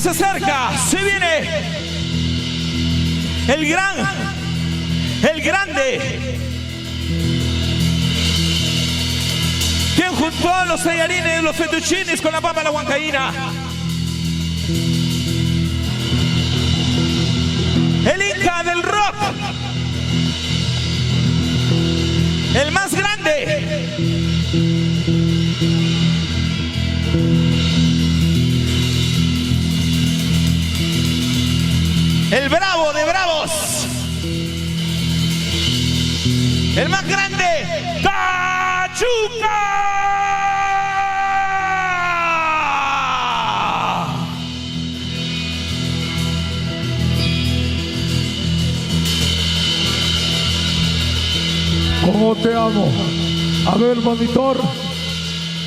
se acerca, se viene el grande, quien juntó a los tallarines, los fettuccines con la papa y la huancaína. El Inca del rock, el más grande. El bravo de bravos, el más grande, Cachuca. ¿Cómo te amo? A ver, monitor.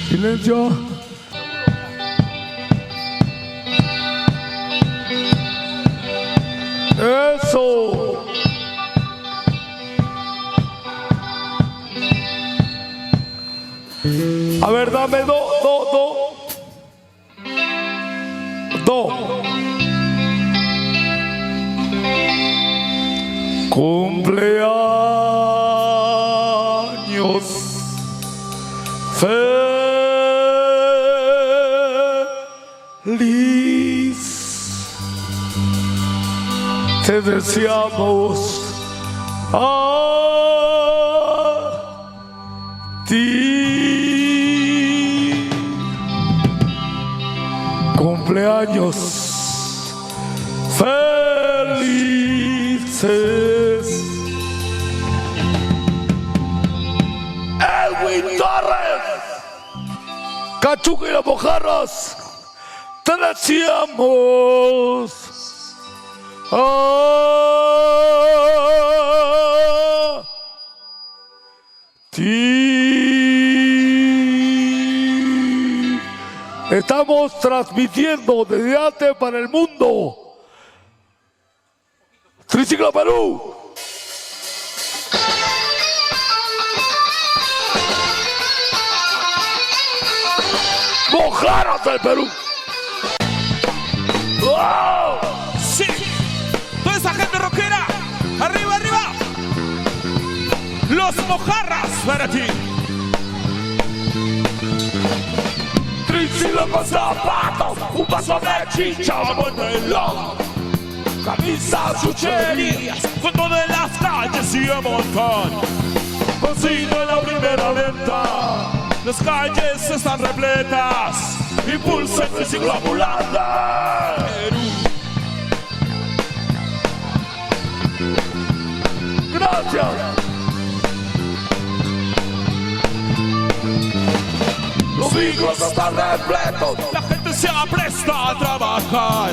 Silencio. Eso. A ver, dame do. Cumpleaños feliz. Te deseamos a ti. Cumpleaños felices. Edwin Torres, Cachuca y las Mojarras, te deseamos a ti. Estamos transmitiendo desde antes para el mundo. Triciclo Perú. Mojarras del Perú. ¡Wow! Sí, toda esa gente rockera, arriba, arriba. Los Mojarras para ti. Triciclo con zapatos, un paso de chicha, monelo. Camisas, chucherías, con todas las calles y a montar. Consigo en la primera venta, las calles están repletas. Impulsa el triciclo ambulante. Gracias. Los ciclos están repletos, La gente se apresta a trabajar.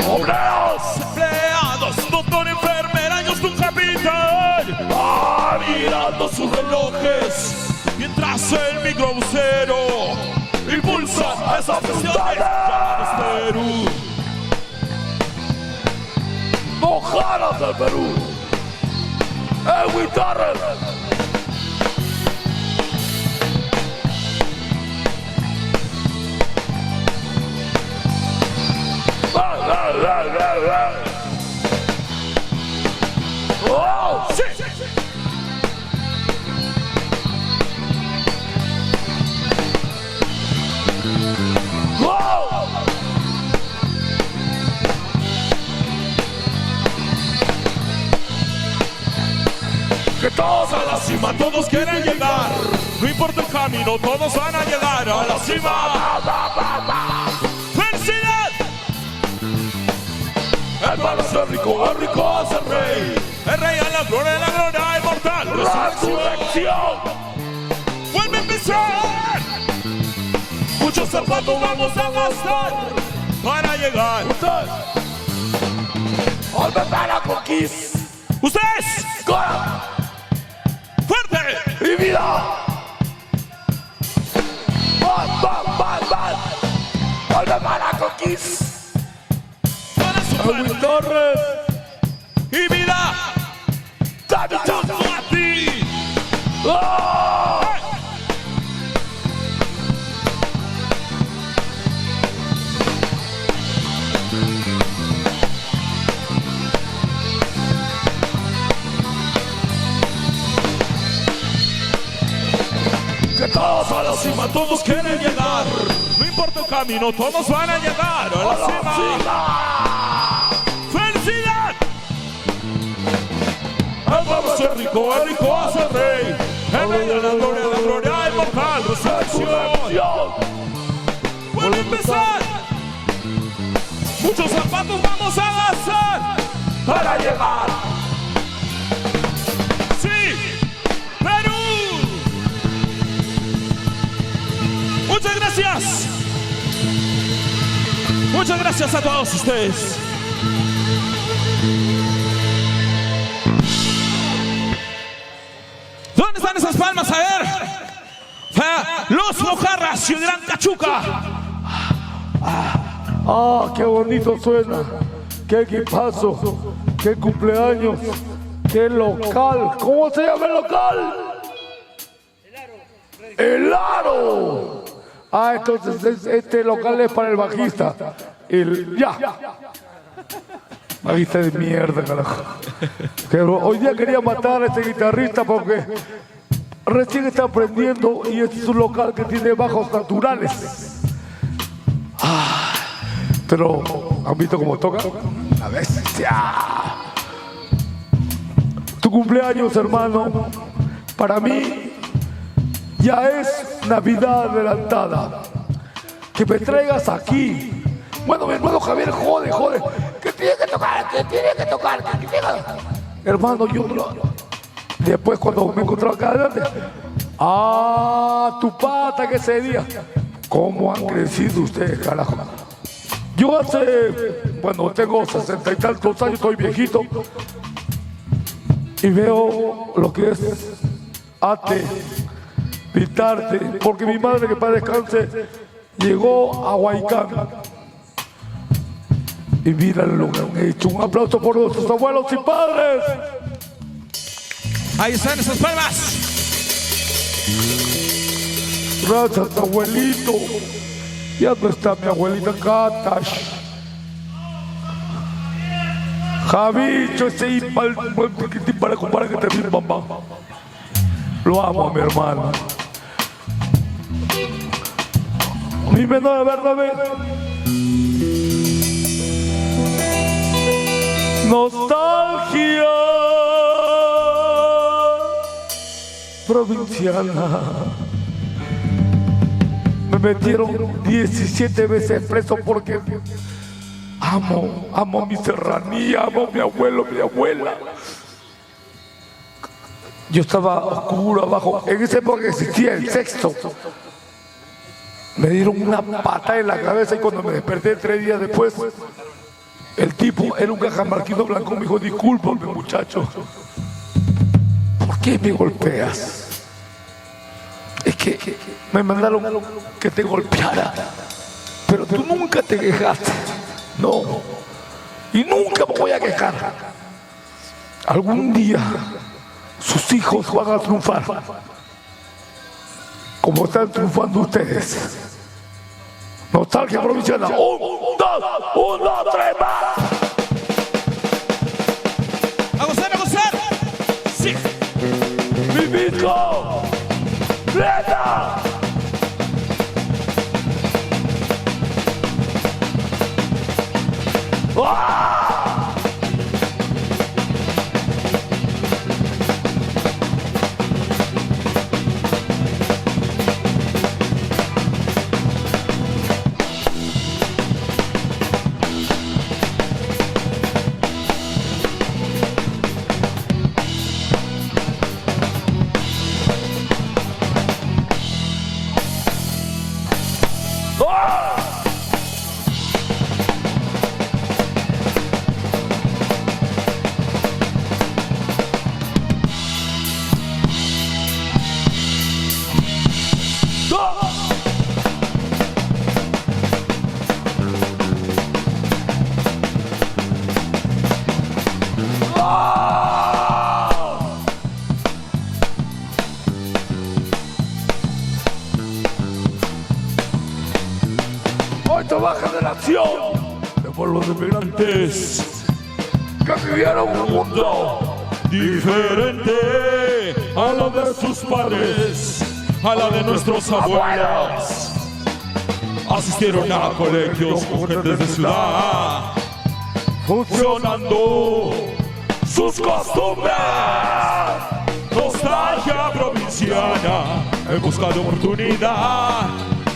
obreros, Empleados, doctor, enfermera, años de un capitán. mirando sus relojes, Mientras el microbusero impulsa esa llamados frontera. Perú. Mojarras del Perú. Edwin Torres. Oh, sí. Wow. Que todos a la cima, Todos quieren llegar, no importa el camino, todos van a llegar a la cima. ¡Felicidad! el malo es el rico es el rey. El rey a la gloria inmortal. Resurrección. ¡Vuelve a empezar! Muchos zapatos vamos a gastar para llegar. Olvidar a Conquist. ¡Ustedes! Cora ¡Fuerte! y vida. Van. Olvidar a Conquist. Para su Edwin pueblo Torres. y vida. Dame Junto a ti. ¡Oh! todos a la cima, todos quieren llegar. No importa el camino, todos van a llegar a la cima. ¡Felicidad! El pueblo hace rico, el rico hace rey. En medio de la gloria inmortal, resurrección. Vuelve a empezar. Muchos zapatos vamos a gastar Para llegar. Sí, Perú. Muchas gracias. Muchas gracias a todos ustedes. ¿Dónde están esas palmas? A ver. Los Mojarras y el Gran Cachuca. Ah, qué bonito suena. Qué equipazo. Qué cumpleaños. Qué local. ¿Cómo se llama el local? El Aro. Ah, entonces este local es para el bajista. Ya. Bajista de mierda, carajo. Pero hoy día quería matar a este guitarrista porque recién está aprendiendo y este es un local que tiene bajos naturales. Pero, ¿han visto cómo toca? La bestia. Tu cumpleaños, hermano, para mí ya es Navidad adelantada. Que me traigas aquí. Bueno, mi hermano Javier, jode. Que tiene que tocar. Hermano, yo después cuando me encontraba acá adelante. Tu pata que ese día. ¿Cómo han crecido ustedes, carajo? Yo tengo 60 y tantos años, soy viejito. Y veo lo que es arte, pintarte. Porque mi madre, que para descanse, llegó a Huaycán. Y mira lo que han hecho. Un aplauso por nuestros abuelos y padres. Ahí están esas palmas. Gracias, abuelito. Ya no está mi abuelita Katash. Javicho, ese que te para comparar que te vi, mamá. Lo amo a mi hermano. Dime, no, de verdad, nostalgia provinciana. Me metieron 17 veces preso porque amo mi serranía, amo a mi abuelo, mi abuela. Yo estaba oscuro abajo. En esa época existía el sexto. Me dieron una patada en la cabeza y cuando me desperté 3 días después, el tipo era un cajamarquino blanco. Me dijo: discúlpame, muchacho, ¿por qué me golpeas? Es que me mandaron que te golpeara, pero tú nunca te quejaste. No, y nunca me voy a quejar. Algún día sus hijos van a triunfar como están triunfando ustedes. Nostalgia provinciana. 1, 2, 3, más. ¡A gozar! ¡Sí! ¡Mi disco! ¡Plena! ¡Ah! Nueva generación de pueblos inmigrantes que vivieron un mundo diferente a lo de sus padres. a la de nuestros abuelos. Asistieron a colegios con gentes de ciudad, funcionando sus costumbres. Nostalgia provinciana en busca de oportunidad.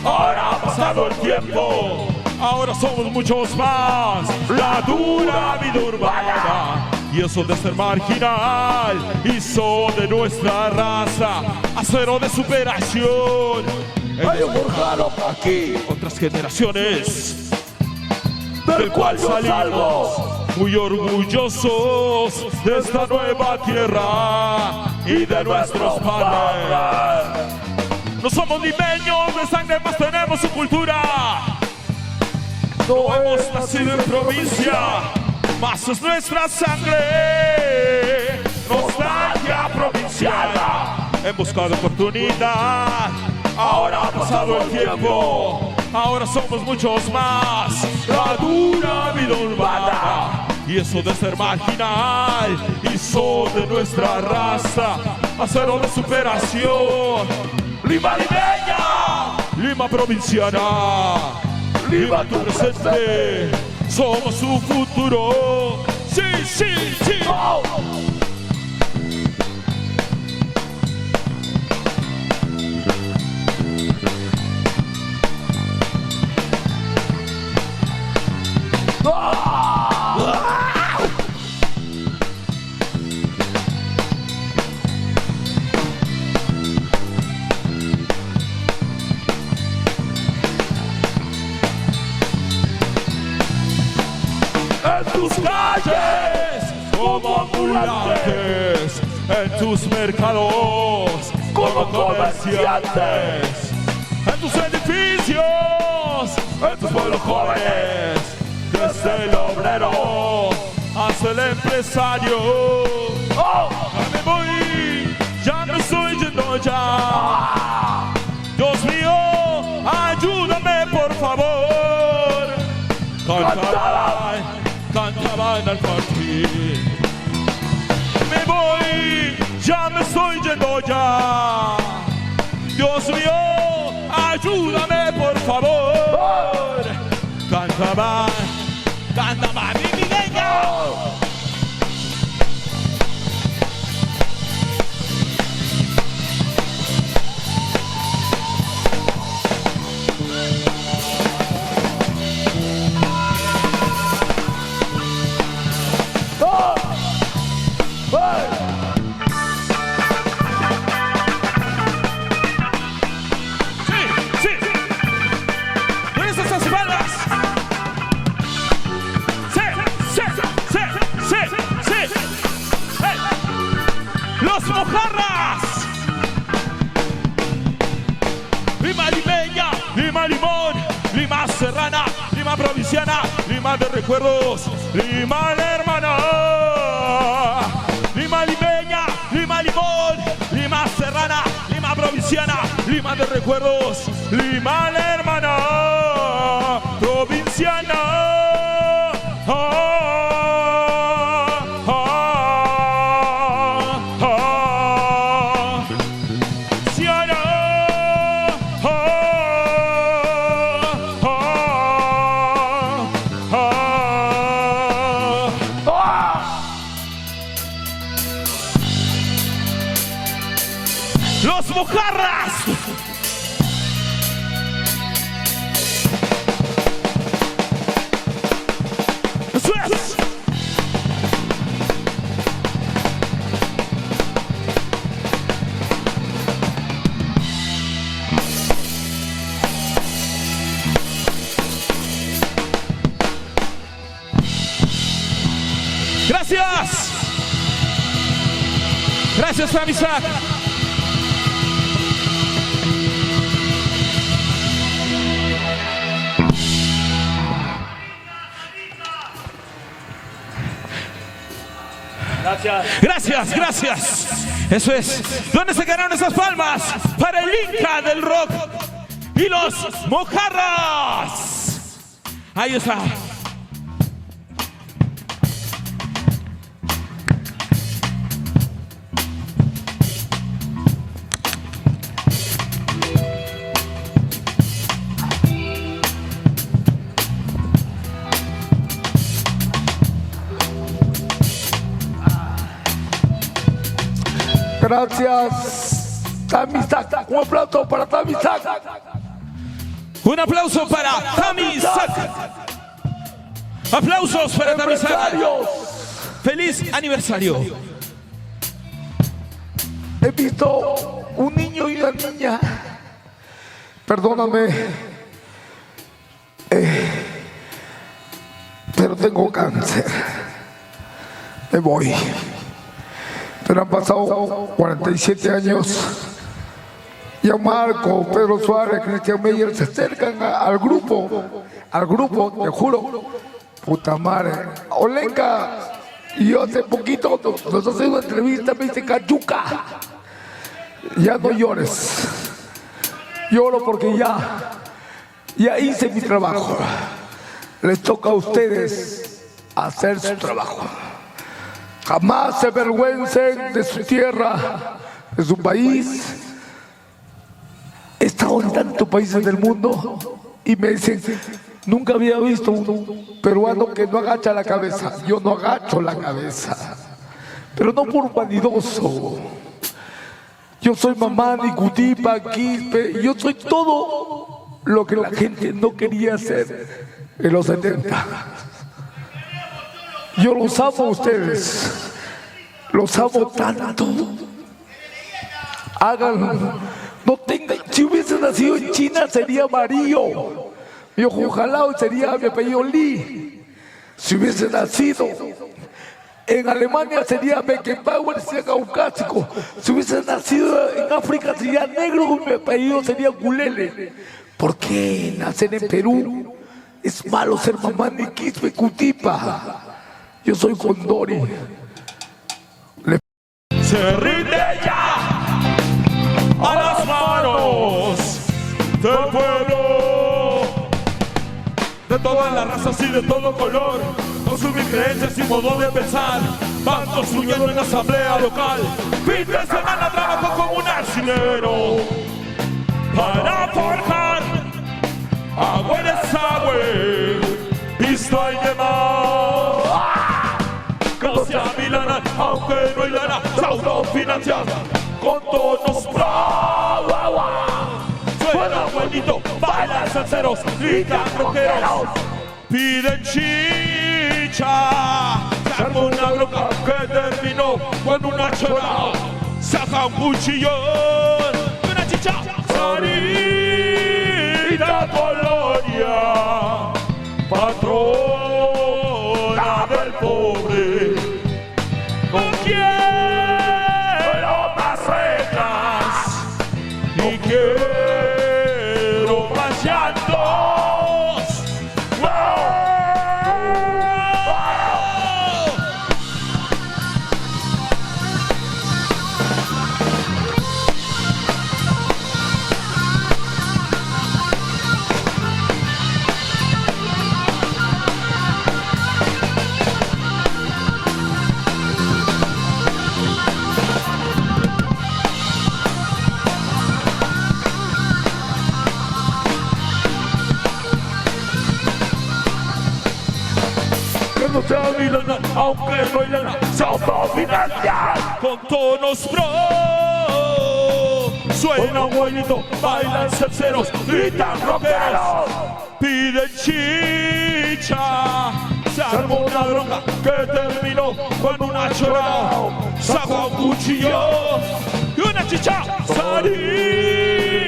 Ahora ha pasado el tiempo, ahora somos muchos más. La dura vida urbana y eso de ser marginal hizo de nuestra raza acero de superación. Hay un forjado aquí, Otras generaciones del cual yo salimos salgo, muy orgullosos de esta nueva tierra y de nuestros padres. No somos limeños de sangre, más tenemos su cultura. No hemos nacido en provincia, más es nuestra sangre. Nostalgia provinciana en busca de oportunidad. Ahora ha pasado el tiempo, ahora somos muchos más. La dura vida urbana y eso de ser marginal hizo de nuestra raza acero de superación. Lima limeña, Lima provinciana, Lima tu presente, somos su futuro. Sí, sí, sí. oh. En tus calles, como ambulantes, en tus mercados, como comerciantes, en tus edificios, en tus pueblos jóvenes, desde el obrero hasta el empresario. Oh. Ya me voy, ya me estoy yendo ya. Dios mío, ayúdame por favor. Cantaban al partir. Me voy, ya me estoy yendo ya. Dios mío, ayúdame por favor. Cantaban mi niña. Los mojarras, Lima limeña, Lima limón, Lima serrana, Lima provinciana, Lima de recuerdos, Lima la hermana. Lima limeña, Lima limón, Lima serrana, Lima provinciana, Lima de recuerdos, Lima la hermana provinciana. Los mojarras. Eso es. Gracias. Gracias, Isaac. Gracias, gracias. Eso es. ¿Dónde se quedaron esas palmas? Para el Inca del rock y los mojarras. Ahí está. Gracias, Tamisak. Un aplauso para Tamisak. Un aplauso para Tamisak. Aplausos para Tamisak. Feliz aniversario. He visto un niño y una niña. Perdóname. Pero tengo cáncer. Me voy. Pero han pasado 47 años. Y a Marco, Pedro Suárez, Cristian Meyer se acercan al grupo, te juro. Puta madre. Olenka, y yo hace poquito nos hace una entrevista, me dice Cachuca. Ya no llores. Lloro porque ya hice mi trabajo. Les toca a ustedes hacer su trabajo. Jamás se avergüencen de su tierra, de su país. He estado en tantos países del mundo y me dicen, nunca había visto un peruano que no agacha la cabeza. Yo no agacho la cabeza, pero no por vanidoso. Yo soy Mamani, Cutipa, Quispe, yo soy todo lo que la gente no quería ser en los 70. Yo los amo a ustedes, los amo tanto. Háganlo, no tengan, si hubiese nacido en China sería Mario, mi ojo jalao sería mi apellido Lee. Si hubiese nacido en Alemania sería Beckenbauer, sería caucásico. Si hubiese nacido en África sería negro, mi apellido sería Gulele. ¿Por qué nacer en Perú? Es malo ser Mamani, Quispe, Cutipa. Yo soy Condori. Se rinde ya a las manos del pueblo, de todas las razas y de todo color, con sus creencias y modo de pensar, van construyendo en la asamblea local. Fin de semana trabajo como un arcilero para forjar agua y desagüe, pista y demás. Casi a Milana, aunque no hay lana, se autofinancian con tonos pro. Suena buenito, bailan salseros, gritan rockeros, piden chicha. Se arma una bronca que terminó con una chorada. Saca un cuchillón y una chicha. Sarita Colonia, patrona del pobre. No quiero más reinas, ni quiero más llantos. No sea Milana, aunque no hay lana, se autofinancian con tonos pro. Suena un buenito, bailan salseros, gritan rockeros, piden chicha. Se armó una bronca que terminó con una chorada. Saca un cuchillo y una chicha. Sarita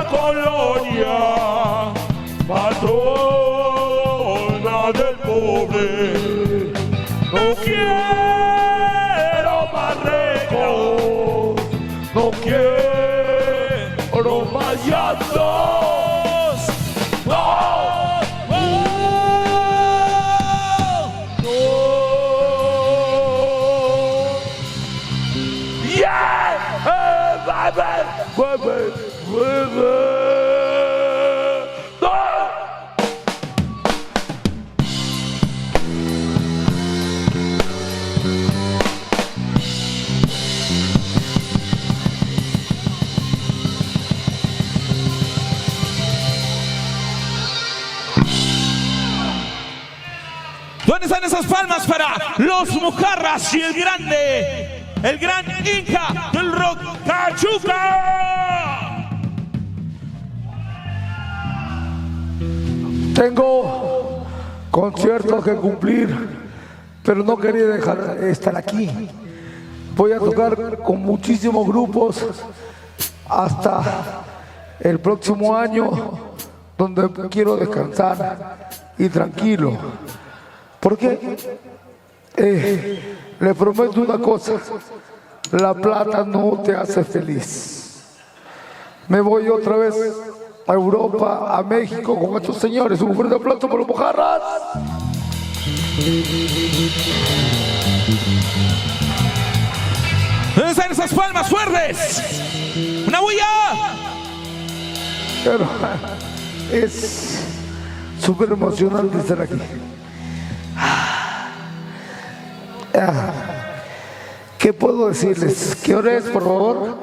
Colonia, patrona del pobre. No quiero más regos, no quiero más llantos. No, no, no. Yeah, ¿dónde están esas palmas para los Mujarras y el grande el gran Inca del rock, Cachuca. Tengo conciertos que cumplir, pero no quería dejar de estar aquí. Voy a tocar con muchísimos grupos hasta el próximo año, donde quiero descansar y tranquilo. Porque le prometo una cosa: la plata no te hace feliz. Me voy otra vez a Europa, a México con estos señores. Un fuerte aplauso por los Mojarras. ¿Dónde están esas palmas fuertes? ¡Una bulla! Pero es súper emocionante estar aquí. ¿Qué puedo decirles? ¿Qué hora es, por favor?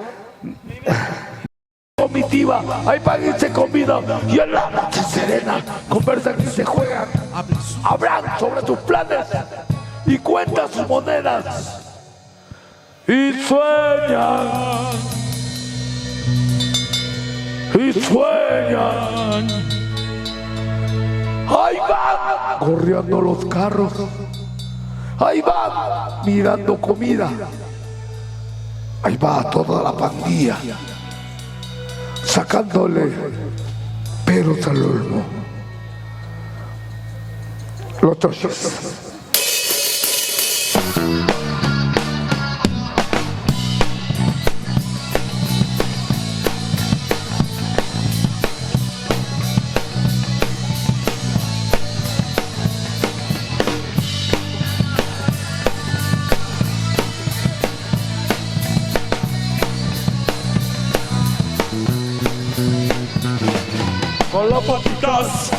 Comitiva, hay paguense comida y en la noche serena conversan y se juegan, hablan sobre sus planes y cuentan sus monedas y sueñan y sueñan. Ahí van corriendo los carros, ahí van mirando comida, ahí va toda la pandilla sacándole pelos al olmo. Los choches. Con las patitas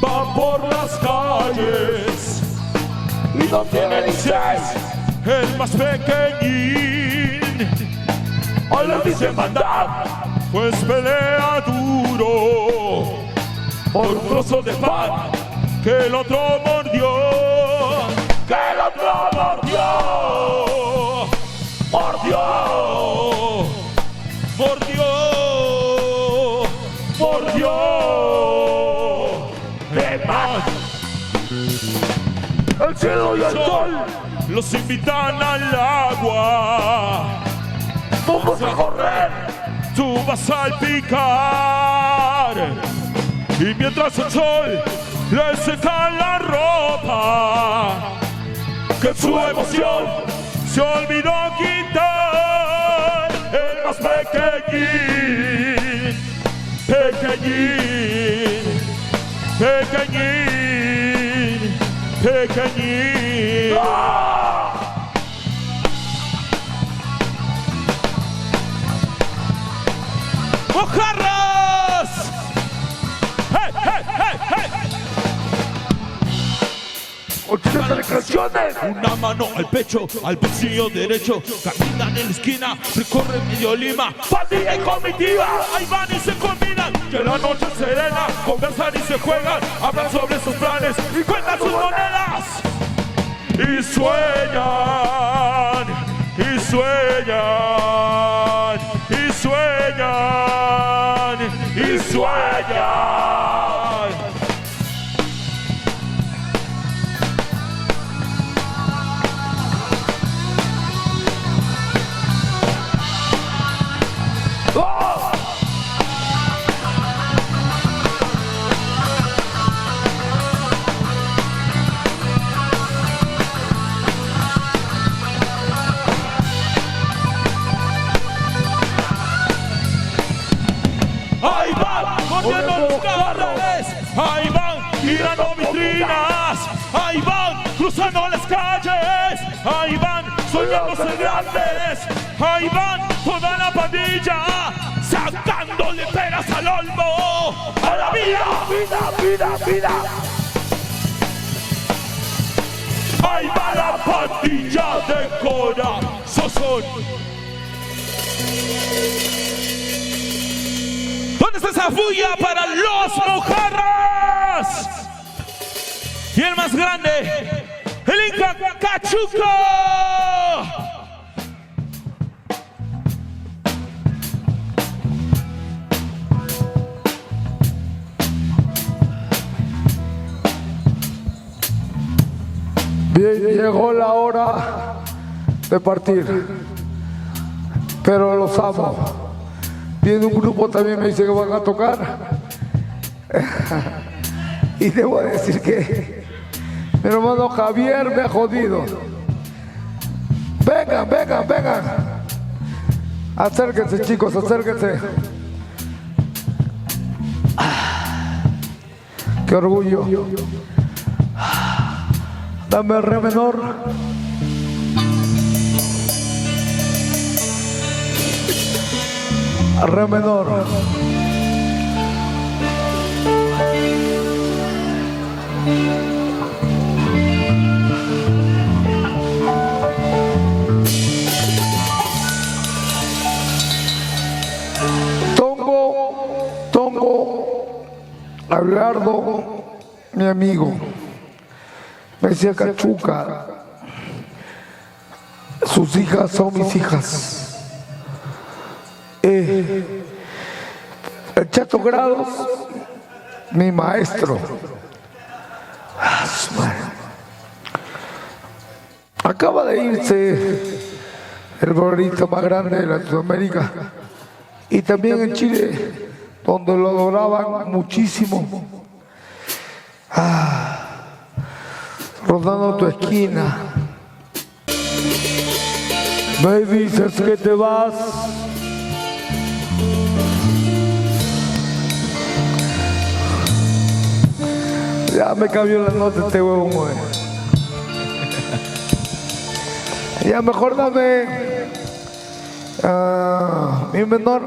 va por las calles y no tiene ni seis, el más pequeñín. Hoy le dicen mandar, pues pelea duro por un trozo de pan que el otro mordió, que el otro mordió, mordió, mordió. Por Dios, El cielo y el sol los invitan al agua. Vamos a correr. Tú vas a salpicar. Y mientras el sol le seca la ropa, que su emoción se olvidó quitar. El más pequeñín, pequeñín, pequeñín, pequeñín. ¡Ah! ¡Mojarras! ¡Hey, hey, hey, hey! 80 canciones. Una mano al pecho, al bolsillo derecho. Caminan en la esquina, recorren medio Lima. Pandilla y comitiva, ahí van y se combinan. Que la noche serena, conversan y se juegan. Hablan sobre sus planes y cuentan sus monedas. Y sueñan, y sueñan, y sueñan, y sueñan. Ahí van, corriendo los carros, ahí van, tirando vitrinas, ahí van, cruzando las calles, ahí van, soñando ser grandes, ahí van, toda la pandilla, sacándole peras al olmo, a la vida, vida, vida, vida. Ahí va la pandilla de corazón. ¿Dónde está esa bulla para los Mojarras? Y el más grande, el Inca Cachuca. Bien, llegó la hora de partir, pero los amo. Viene un grupo también, me dice que van a tocar. Y debo decir que mi hermano Javier me ha jodido. Vengan, vengan, vengan. Acérquense, chicos, acérquense. Qué orgullo. Dame el re menor. Re menor. Tongo, Abelardo, mi amigo, me decía Cachuca, sus hijas son mis hijas. El Chato Grados, mi maestro. Acaba de irse el bolero más grande de Latinoamérica y también en Chile, donde lo adoraban muchísimo. Rodando tu esquina, me dices que te vas. Ya me cambió la nota este huevón, güey. Ya mejor dame mi menor.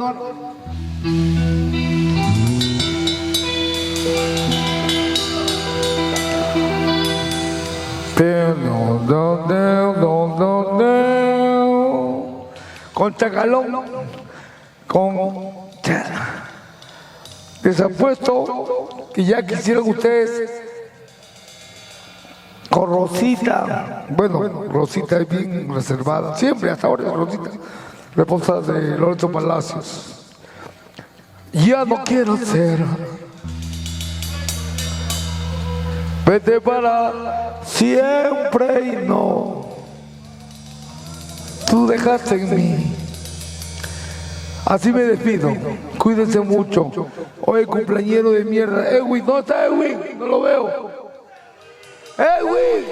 Con Chacalón, les apuesto que ya quisieron ustedes con Rosita. Bueno, Rosita es bien reservada, siempre, hasta ahora es Rosita, la esposa de Lorenzo Palacios. Ya no quiero ser, vete para siempre y no, tú dejaste en mí. Así me despido, cuídense mucho. Oye, cumpleañero de mierda, Edwin, ¿dónde está Edwin? No lo veo. ¡Edwin!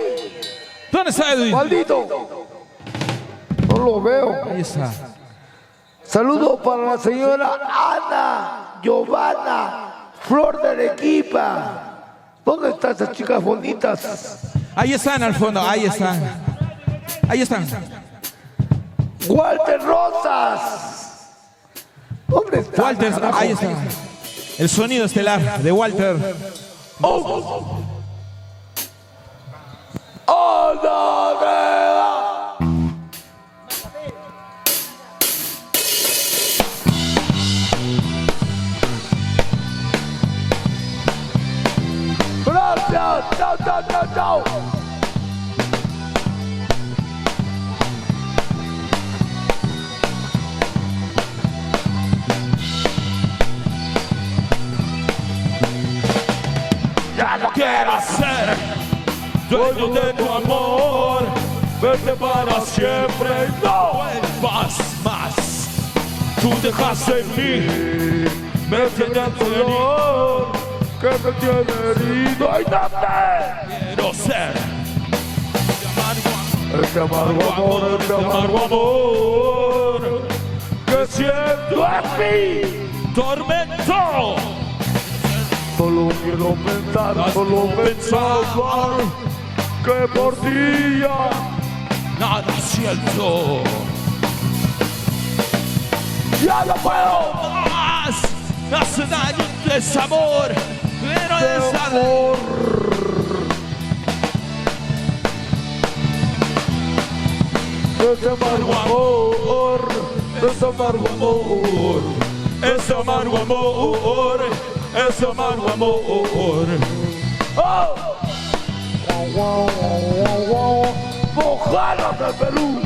¿Dónde está Edwin? ¡Maldito! No lo veo. Ahí está. Saludos para la señora Ana Giovanna Flor de Arequipa. ¿Dónde están esas chicas bonitas? Ahí están al fondo, ahí están. Ahí están. Walter Rosas. ¿Dónde está? Walter, ahí está. El sonido estelar de Walter. ¡Oh! ¡Oh, no, gracias! ¡Chao, chao, chao, chao! Ya no quiero ser dueño de tu amor, vete para siempre, no vuelvas más. Tú dejaste en mí, me tienes herido, que me tiene herido. ¡Ay, dónde! Quiero ser este amargo amor que siento en mí, tormento. Solo quiero pensar, solo pensar que por ti ya nada siento. ¡ya no puedo! Más me hace daño tu desamor, pero es amor. Ese amargo amor, ese amargo amor, ese amargo amor, ese amargo amor. ¡Oh! ¡Mojadas del Perú!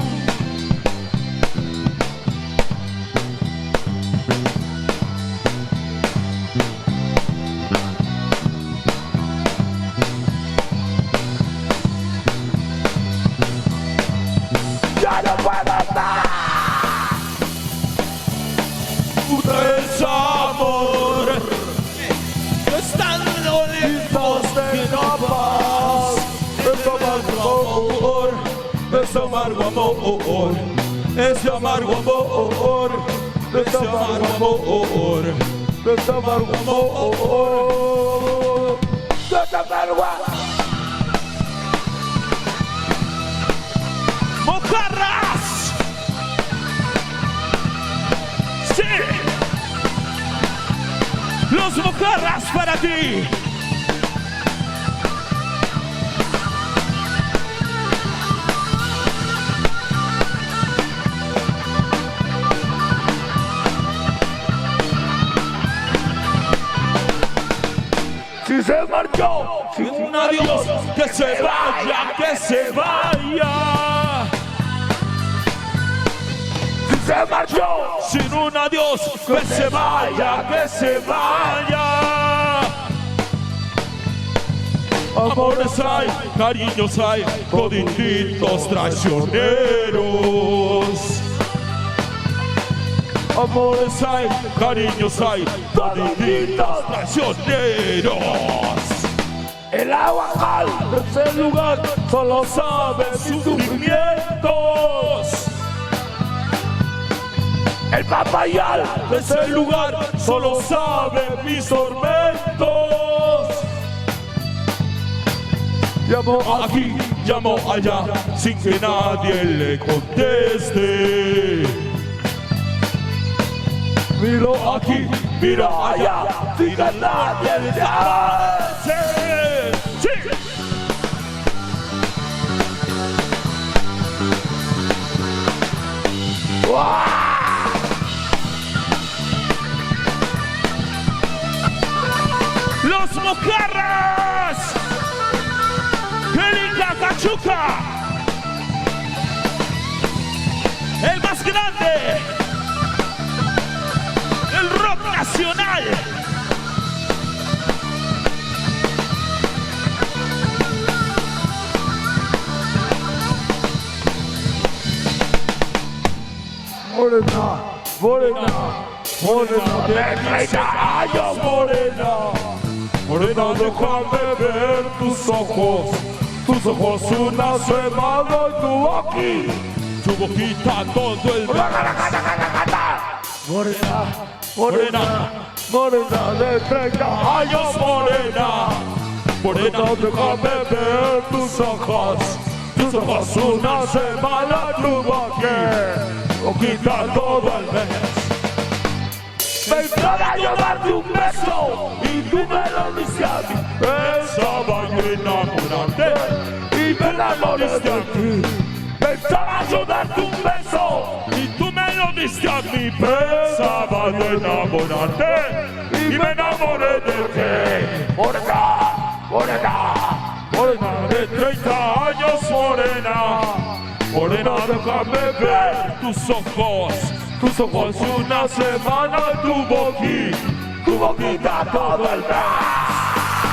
amor, ese amargo amor, ese amargo amor, ese amargo amor, ese amargo amor. Mojarras. Sí. Los mojarras para ti. Si se marchó, Sin un adiós, que se vaya, que se vaya. si se marchó, Sin un adiós, que se vaya, que se vaya. Amores hay, cariños hay, todititos traicioneros. Amores hay, cariños hay, todititos traicioneros. el agua calma, Ese lugar solo sabe sus sufrimientos. el papayal, Ese lugar solo sabe mis tormentos. Llamo aquí, llamo allá, sin que nadie le conteste. Miro aquí, miro allá, sin que nadie le hace. Sí. Los mojarras. Erika Cachuca. El más grande. El rock nacional. morena, morena, morena, De 30 años, morena, morena, déjame ver tus ojos una semana y tu boquita todo el día. morena, Morena, morena de 30 años, morena, morena, déjame ver tus ojos una semana y tu boquita todo el mes. Pensaba yo darte un beso y tú me lo diste a mí. Pensaba yo enamorarte Y me enamoré de ti. Pensaba yo darte un beso y tú me lo diste a mí. Pensaba yo enamorarte y me enamoré de ti. morena, morena, Morena de 30 años, morena, morena, déjame ver tus ojos una semana y tu boquita todo el mes.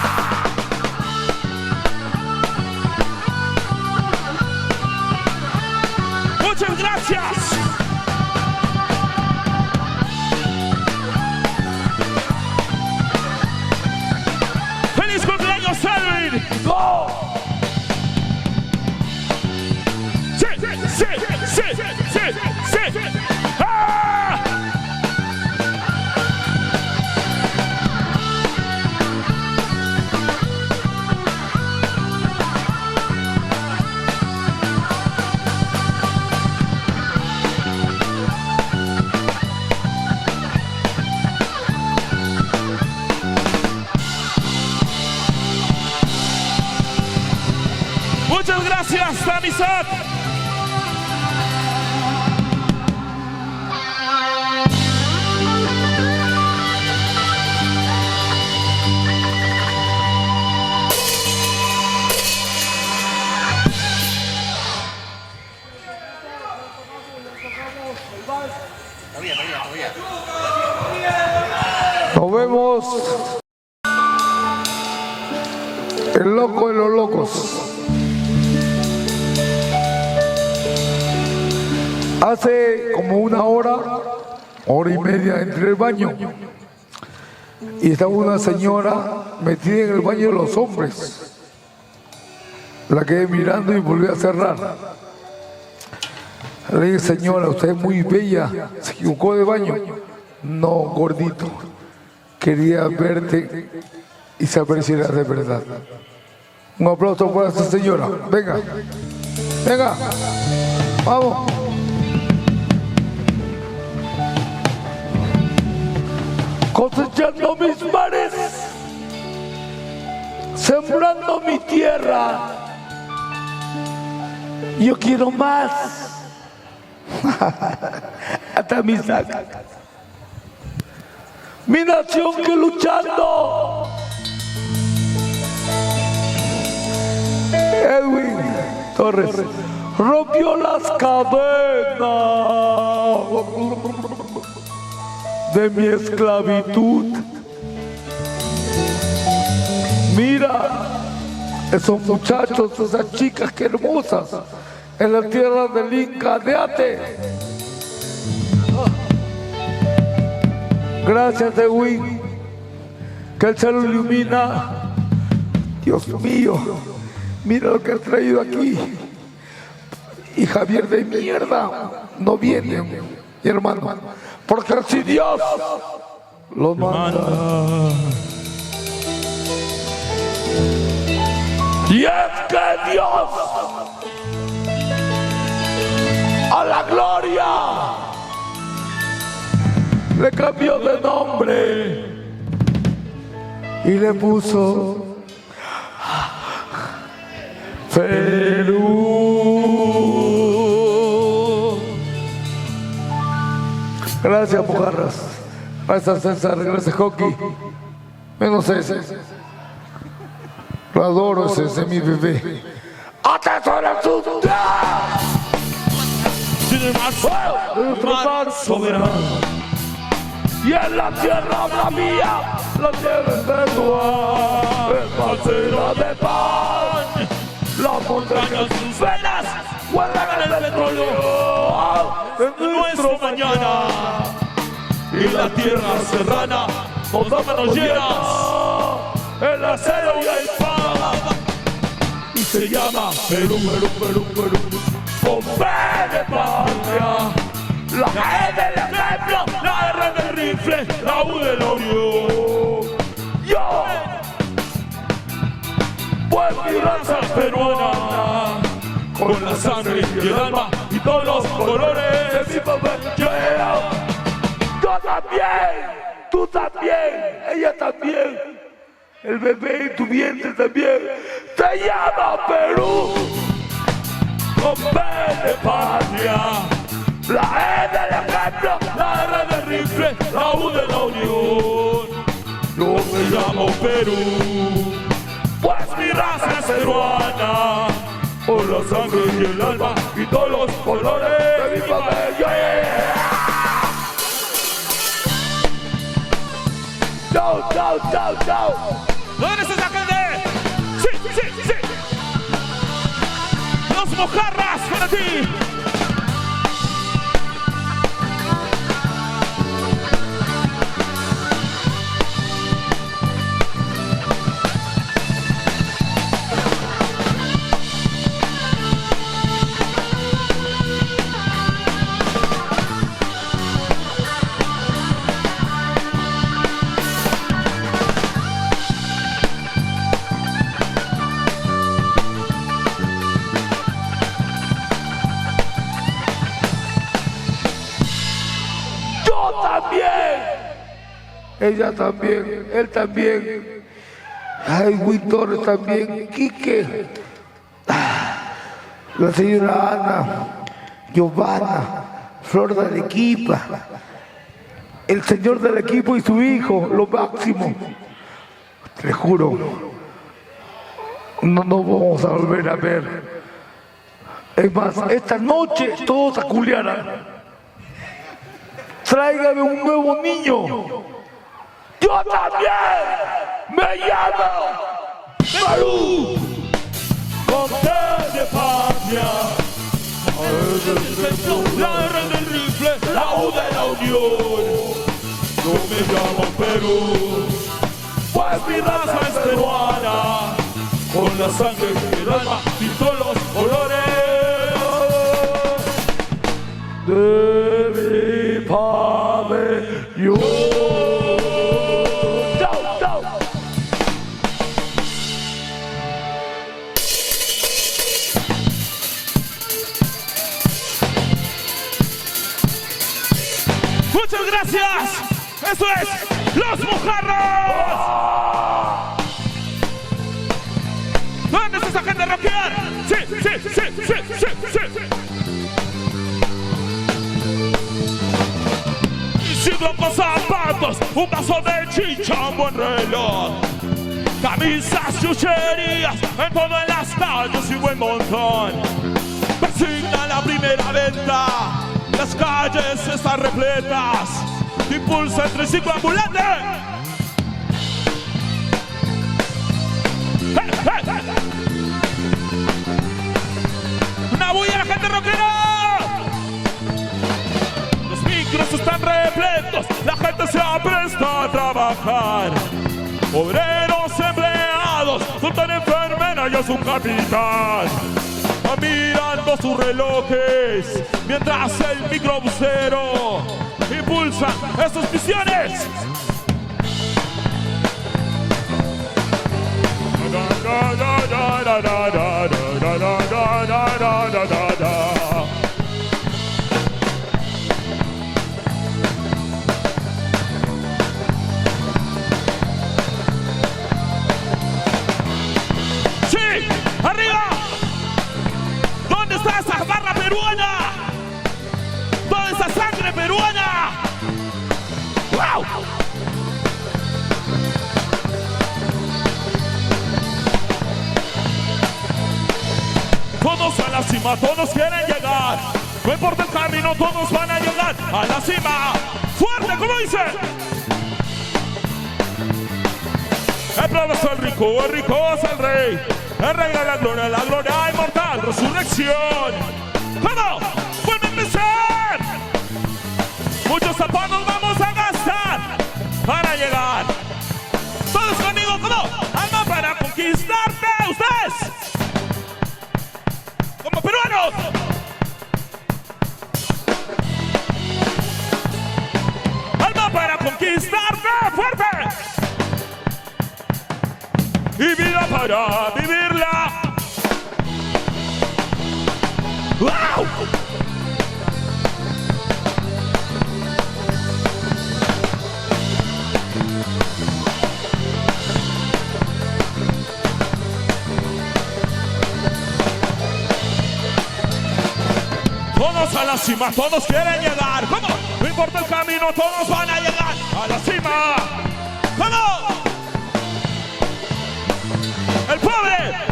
Muchas gracias. ¡Feliz cumpleaños, Alvin! go. ¡Sí, sí, sí, sí, sí! ¡Ah! Muchas gracias, Tamisat. Nos vemos. El loco de los locos. Hace como una hora y media entré al baño y estaba una señora metida en el baño de los hombres. La quedé mirando y volví a cerrar. Le dije, señora, usted es muy bella, se equivocó de baño. No, gordito, quería verte y saber si era de verdad. Un aplauso para esta señora. Venga, venga, vamos. Cosechando mis mares, sembrando mi tierra. Yo quiero más. Hasta mi saca. Mi nación que luchando. Edwin Torres rompió las cadenas de mi esclavitud. Mira esos muchachos, esas chicas que hermosas en la tierra del Inca de Ate. Gracias, Edwin, que el cielo ilumina. Dios mío, mira lo que has traído aquí. Y Javier de mierda no viene, mi hermano, porque si Dios lo manda. Y es que Dios a la gloria le cambió de nombre y le puso Perú. Gracias, Mujarras. Gracias, César. Gracias, Hockey. Menos ese. Lo adoro, ese es mi bebé. ¡Atesora su más soberano! Y en la tierra bravía, la tierra perpetua, almacena de pan. Las montañas, sus venas, guardan el petróleo de nuestro mañana. Y la tierra serrana nos da manos llenas, el acero y el pan. Y se llama Perú, Perú, Perú, Perú, con fe de patria. La E del ejemplo, la R del rifle, la U de la unión. Yo, pues mi raza es peruana, con la sangre y el alma y todos los colores de mi papel. Yo también, tú también, ella también, el bebé en tu vientre también. Se llama Perú, con fe de patria. La E del ejemplo, la R del rifle, la U de la unión. Yo me llamo Perú, pues mi raza es peruana, por la sangre y el alma y todos los colores de mi cabello. Chau, chau, chau, chau. ¿Dónde está esa gente? Sí, sí, sí. Los Mojarras para ti. Ella también, él también, ay, Torres también, Quique, la señora Ana, Giovanna, Flor del equipo, el señor del equipo y su hijo, lo máximo. Te juro, no nos vamos a volver a ver. Es más, esta noche todos a culiar. Tráigame un nuevo niño. Yo también me llamo Perú, Con fe de patria, la R del rifle, la U de la unión. Yo me llamo Perú, pues mi raza es peruana, con la sangre y el alma y todos los colores. de mi pabellón. Chao, chao. Muchas gracias. Eso es Los Mojarras. ¿Dónde está esa gente rockear? Sí, sí, sí, sí, sí, sí. Sigo con zapatos, un vaso de chicha, un buen reloj, camisas, chucherías, en todas las calles y buen montón. Persigna la primera venta, las calles están repletas, impulsa el triciclo ambulante. ¡Hey, hey, hey! ¡Una bulla a la gente rockera! Los micros están repletos, la gente se apresta a trabajar. Obreros, empleados, juntan enfermera y a su capitán, mirando sus relojes, mientras el microbusero impulsa estas misiones. ¡Sí! ¡Arriba! ¿Dónde está esa barra peruana? ¿Dónde está sangre peruana? ¡Wow! Todos a la cima, todos quieren llegar. No importa el camino, todos van a llegar a la cima. ¡Fuerte! ¿Cómo dice? El pueblo es el rico es el rey. El rey de la gloria inmortal, resurrección. ¿Cómo? ¡Vuelve a empezar! Muchos zapatos vamos a gastar para llegar. Todos conmigo, ¿cómo? Alma para conquistarte, ustedes. Como peruanos. Alma para conquistarte, fuerte. Y vida para vivirla. ¡Wow! Todos a la cima, todos quieren llegar. ¿Cómo? No importa el camino, todos van a llegar a la cima. ¿Cómo? El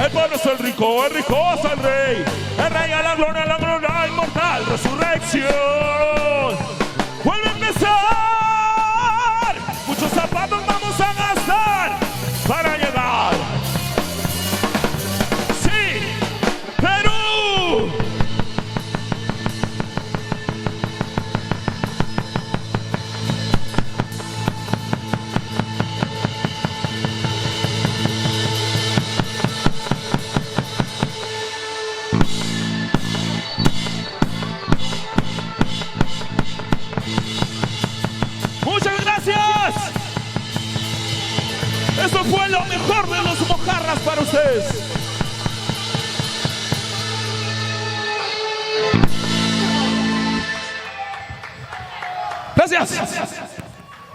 pobre es el rico es el rey a la gloria inmortal, resurrección. Vuelve a empezar. Muchos zapatos vamos a gastar para llegar. Sí, Perú. Eso fue lo mejor de Los Mojarras para ustedes. Gracias.